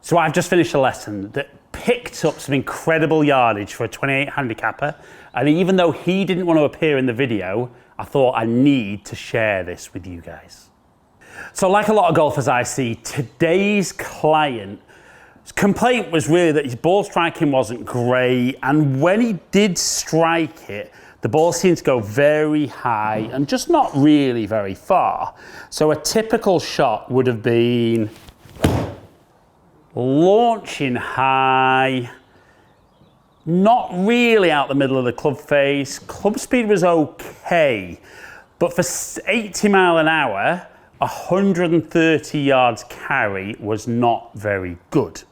So I've just finished a lesson that picked up some incredible yardage for a 28 handicapper. And even though he didn't want to appear in the video, I thought I need to share this with you guys. So like a lot of golfers I see, today's client's complaint was really that his ball striking wasn't great. And when he did strike it, the ball seemed to go very high and just not really very far. So a typical shot would have been launching high, not really out the middle of the club face. Club speed was okay, but for 80 mile an hour, 130 yards carry was not very good.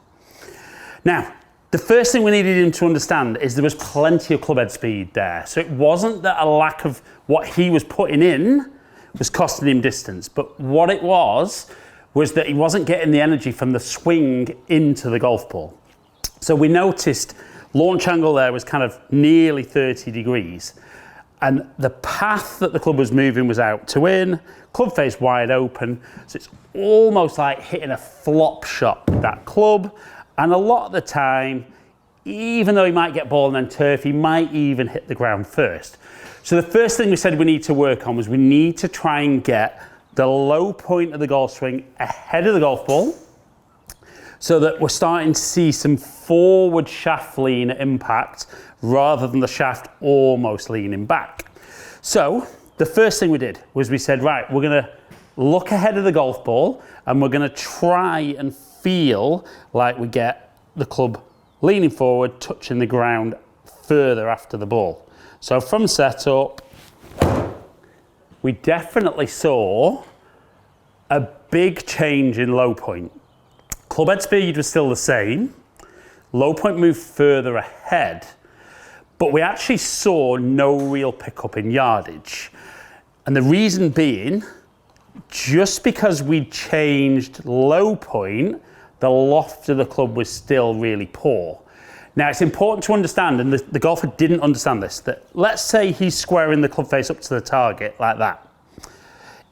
Now, the first thing we needed him to understand is there was plenty of club head speed there. So it wasn't that a lack of what he was putting in was costing him distance, but what it was that he wasn't getting the energy from the swing into the golf ball. So we noticed launch angle there was kind of nearly 30 degrees. And the path that the club was moving was out to in, club face wide open. So it's almost like hitting a flop shot with that club. And a lot of the time, even though he might get ball and then turf, he might even hit the ground first. So the first thing we said we need to work on was we need to try and get the low point of the golf swing ahead of the golf ball so that we're starting to see some forward shaft lean at impact rather than the shaft almost leaning back. So the first thing we did was we said, right, we're going to look ahead of the golf ball and we're going to try and feel like we get the club leaning forward, touching the ground further after the ball. So from setup, we definitely saw a big change in low point. Club head speed was still the same. Low point moved further ahead, but we actually saw no real pickup in yardage. And the reason being, just because we changed low point, the loft of the club was still really poor. Now it's important to understand, and the golfer didn't understand this, that let's say he's squaring the club face up to the target like that.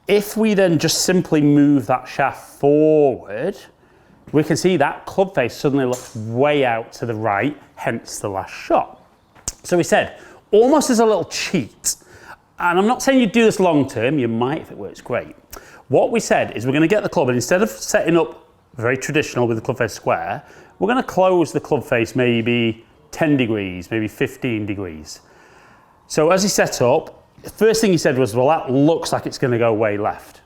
If we then just simply move that shaft forward, we can see that club face suddenly looks way out to the right, hence the last shot. So we said, almost as a little cheat, and I'm not saying you do this long term, you might if it works great. What we said is we're going to get the club, and instead of setting up very traditional with the club face square, we're going to close the club face maybe 10 degrees, maybe 15 degrees. So as he set up, the first thing he said was, well, that looks like it's going to go way left.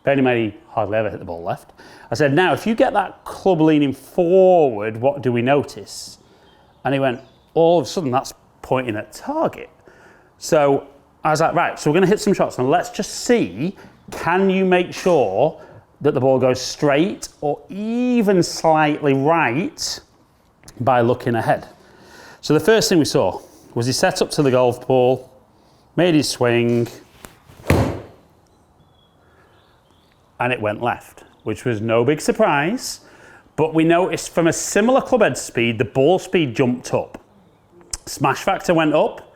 Bearing in mind he hardly ever hit the ball left. I said, now, if you get that club leaning forward, what do we notice? And he went, all of a sudden, that's pointing at target. So I was like, right, so we're going to hit some shots, and let's just see, can you make sure that the ball goes straight or even slightly right by looking ahead? So the first thing we saw was he set up to the golf ball, made his swing, and it went left, which was no big surprise. But we noticed from a similar club head speed, the ball speed jumped up. Smash factor went up,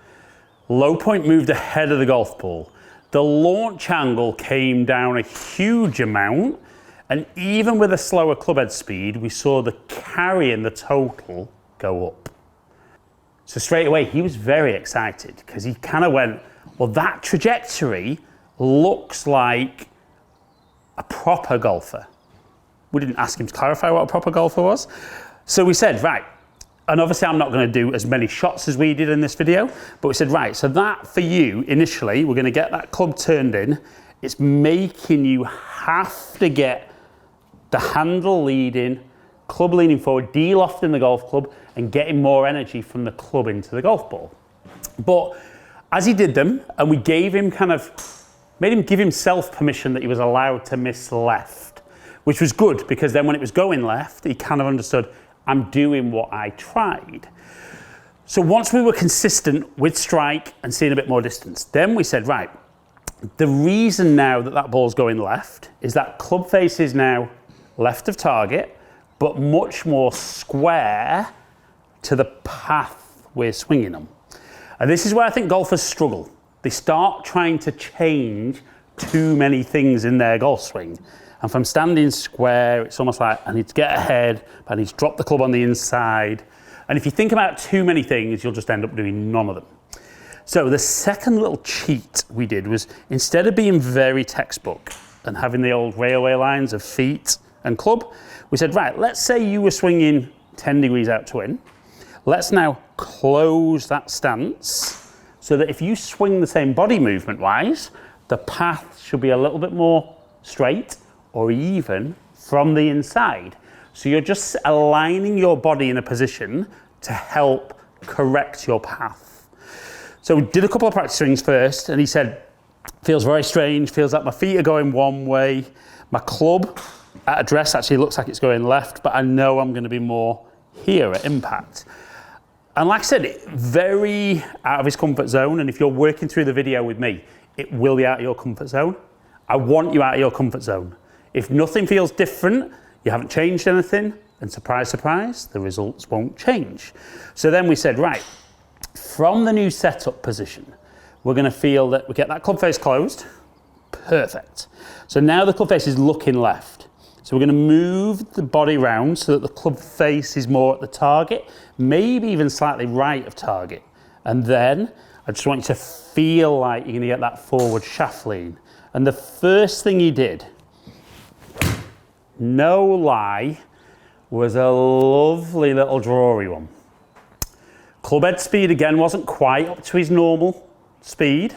low point moved ahead of the golf ball. The launch angle came down a huge amount, and even with a slower club head speed, we saw the carry in the total go up. So straight away, he was very excited because he kind of went, well, that trajectory looks like a proper golfer. We didn't ask him to clarify what a proper golfer was. So we said, right, and obviously I'm not going to do as many shots as we did in this video, but we said, right, so that for you, initially, we're going to get that club turned in. It's making you have to get the handle leading, club leaning forward, de-lofting the golf club, and getting more energy from the club into the golf ball. But as he did them, and we gave him made him give himself permission that he was allowed to miss left, which was good, because then when it was going left, he kind of understood, I'm doing what I tried. So once we were consistent with strike and seeing a bit more distance, then we said, right, the reason now that that ball's going left is that club face is now left of target, but much more square to the path we're swinging on. And this is where I think golfers struggle. They start trying to change too many things in their golf swing. And from standing square, it's almost like I need to get ahead, but I need to drop the club on the inside. And if you think about too many things, you'll just end up doing none of them. So the second little cheat we did was, instead of being very textbook and having the old railway lines of feet and club, we said, right, let's say you were swinging 10 degrees out to in. Let's now close that stance so that if you swing the same body movement wise, the path should be a little bit more straight or even from the inside. So you're just aligning your body in a position to help correct your path. So we did a couple of practice swings first, and he said, feels very strange, feels like my feet are going one way. My club at address actually looks like it's going left, but I know I'm going to be more here at impact. And like I said, very out of his comfort zone. And if you're working through the video with me, it will be out of your comfort zone. I want you out of your comfort zone. If nothing feels different, you haven't changed anything, and surprise, surprise, the results won't change. So then we said, right, from the new setup position, we're going to feel that we get that club face closed. Perfect. So now the club face is looking left. So we're going to move the body round so that the club face is more at the target, maybe even slightly right of target. And then I just want you to feel like you're going to get that forward shaft lean. And the first thing he did, no lie, was a lovely little drawy one. Club head speed again wasn't quite up to his normal speed,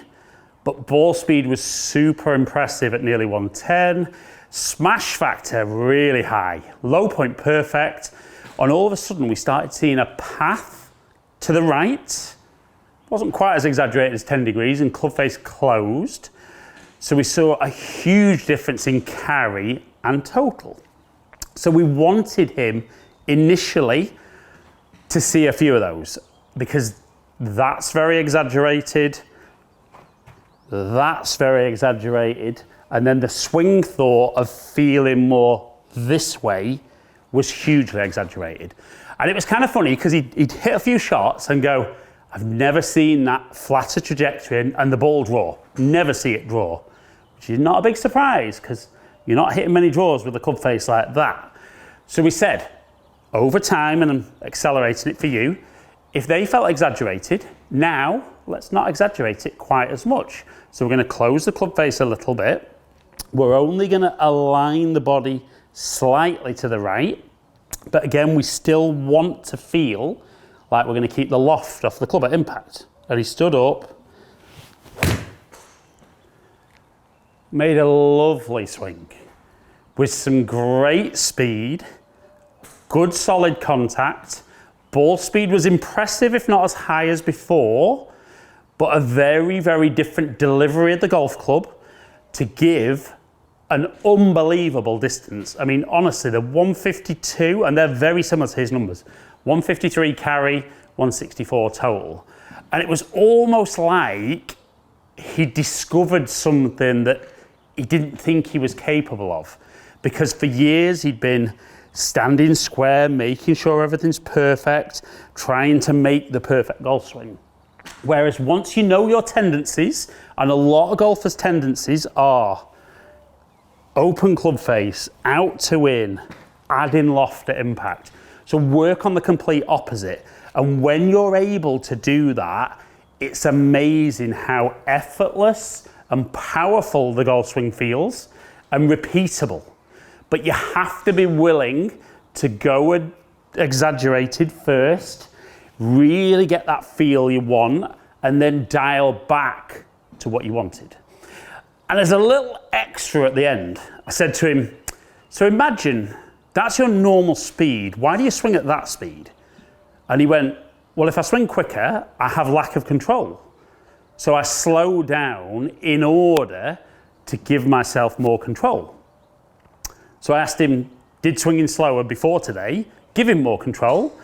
but ball speed was super impressive at nearly 110. Smash factor really high. Low point perfect. And all of a sudden we started seeing a path to the right. Wasn't quite as exaggerated as 10 degrees, and club face closed. So we saw a huge difference in carry and total. So we wanted him initially to see a few of those, because that's very exaggerated, that's very exaggerated, and then the swing thought of feeling more this way was hugely exaggerated. And it was kind of funny because he'd hit a few shots and go, I've never seen that flatter trajectory and the ball draw, never see it draw, which is not a big surprise because you're not hitting many draws with a club face like that. So we said, over time, and I'm accelerating it for you, if they felt exaggerated, now let's not exaggerate it quite as much. So we're going to close the club face a little bit. We're only going to align the body slightly to the right. But again, we still want to feel like we're going to keep the loft off the club at impact. And he stood up, made a lovely swing with some great speed, good solid contact. Ball speed was impressive, if not as high as before, but a very, very different delivery of the golf club to give an unbelievable distance. I mean, honestly, the 152, and they're very similar to his numbers, 153 carry, 164 total. And it was almost like he discovered something that he didn't think he was capable of. Because for years he'd been standing square, making sure everything's perfect, trying to make the perfect golf swing. Whereas once you know your tendencies, and a lot of golfers' tendencies are open club face, out to in, adding loft at impact. So work on the complete opposite. And when you're able to do that, it's amazing how effortless and powerful the golf swing feels and repeatable. But you have to be willing to go exaggerated first, really get that feel you want, and then dial back to what you wanted. And there's a little extra at the end. I said to him, so imagine that's your normal speed. Why do you swing at that speed? And he went, well, if I swing quicker, I have lack of control. So I slow down in order to give myself more control. So I asked him, did swinging slower before today give him more control?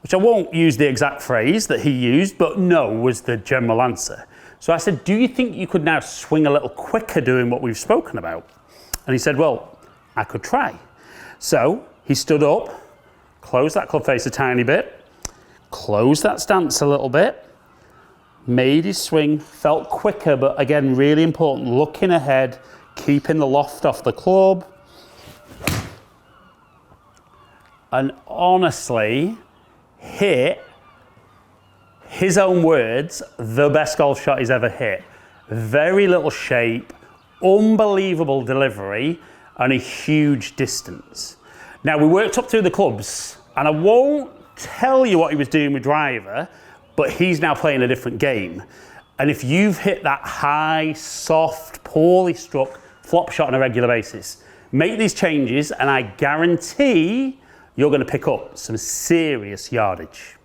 Which I won't use the exact phrase that he used, but no was the general answer. So I said, do you think you could now swing a little quicker doing what we've spoken about? And he said, well, I could try. So he stood up, closed that club face a tiny bit, closed that stance a little bit, made his swing, felt quicker, but again, really important, looking ahead, keeping the loft off the club. and honestly hit, his own words, the best golf shot he's ever hit. Very little shape, unbelievable delivery, and a huge distance. Now, we worked up through the clubs, and I won't tell you what he was doing with driver, but he's now playing a different game. And if you've hit that high, soft, poorly struck flop shot on a regular basis, make these changes, and I guarantee you're going to pick up some serious yardage.